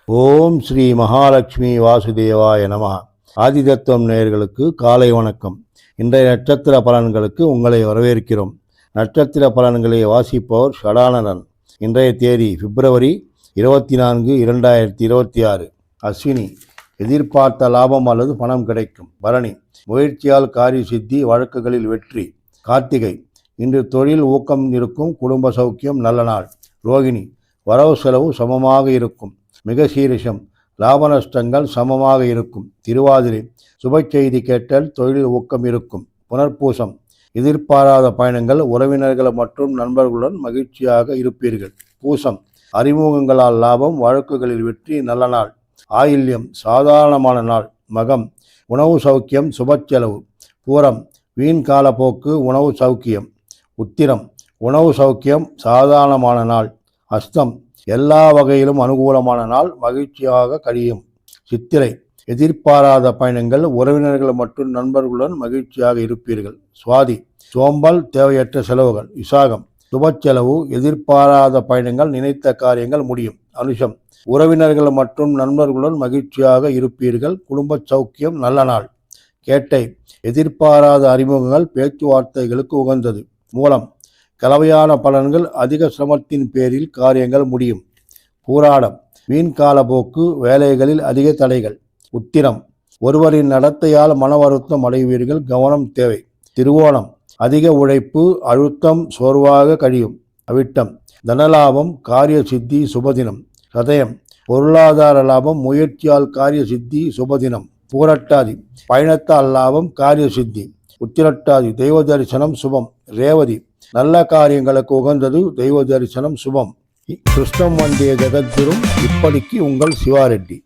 ஓம் ஸ்ரீ மகாலட்சுமி வாசுதேவாய நம. ஆதிதத்துவம் நேயர்களுக்கு காலை வணக்கம். இன்றைய நட்சத்திர பலன்களுக்கு உங்களை வரவேற்கிறோம். நட்சத்திர பலன்களை வாசிப்பவர் ஷடானந்தன். இன்றைய தேதி பிப்ரவரி 24, 2026. அஸ்வினி, எதிர்பார்த்த லாபம் அல்லது பணம் கிடைக்கும். பரணி, முயற்சியால் காரிய சித்தி, வழக்குகளில் வெற்றி. கார்த்திகை, இன்று தொழில் ஊக்கம் இருக்கும், குடும்ப சௌக்கியம், நல்ல நாள். ரோகிணி, வரவு செலவு சமமாக இருக்கும். மிகசீரிஷம், லாப நஷ்டங்கள் சமமாக இருக்கும். திருவாதிரை, சுப செய்தி கேட்டல், தொழில் ஊக்கம் இருக்கும். புனர்பூசம், எதிர்பாராத பயணங்கள், உறவினர்கள் மற்றும் நண்பர்களுடன் மகிழ்ச்சியாக இருப்பீர்கள். பூசம், அறிமுகங்களால் லாபம், வழக்குகளில் வெற்றி, நல்ல நாள். ஆயில்யம், சாதாரணமான நாள். மகம், உணவு சௌக்கியம், சுப செலவு. பூரம், வீண் கால போக்கு, உணவு சௌக்கியம். உத்திரம், உணவு சௌக்கியம், சாதாரணமான நாள். அஸ்தம், எல்லா வகையிலும் அனுகூலமான நாள், மகிழ்ச்சியாக கழியும். சித்திரை, எதிர்பாராத பயணங்கள், உறவினர்கள் மற்றும் நண்பர்களுடன் மகிழ்ச்சியாக இருப்பீர்கள். சுவாதி, சோம்பல், தேவையற்ற செலவுகள். விசாகம், சுப செலவு, எதிர்பாராத பயணங்கள், நினைத்த காரியங்கள் முடியும். அனுஷம், உறவினர்கள் மற்றும் நண்பர்களுடன் மகிழ்ச்சியாக இருப்பீர்கள். குடும்ப சௌக்கியம், நல்ல நாள். கேட்டை, எதிர்பாராத அறிமுகங்கள், பேச்சுவார்த்தைகளுக்கு உகந்தது. மூலம், கலவையான பலன்கள், அதிக சிரமத்தின் பேரில் காரியங்கள் முடியும். பூராடம், வீண்கால போக்கு, வேலைகளில் அதிக தடைகள். உத்திரம், ஒருவரின் நடத்தையால் மன வருத்தம் அடைவீர்கள், கவனம் தேவை. திருவோணம், அதிக உழைப்பு, அழுத்தம், சோர்வாக கழியும். அவிட்டம், தனலாபம், காரிய சித்தி, சுபதினம். சதயம், பொருளாதார லாபம், முயற்சியால் காரிய சித்தி, சுபதினம். பூரட்டாதி, பயணத்தால் லாபம், காரிய சித்தி. உத்திரட்டாதி, தெய்வ தரிசனம், சுபம். ரேவதி, நல்ல காரியங்களுக்கு உகந்தது, தெய்வ தரிசனம், சுபம். கிருஷ்ணம் வந்தே ஜெகத்குரும். இப்படிக்கு உங்கள் சிவாரெட்டி.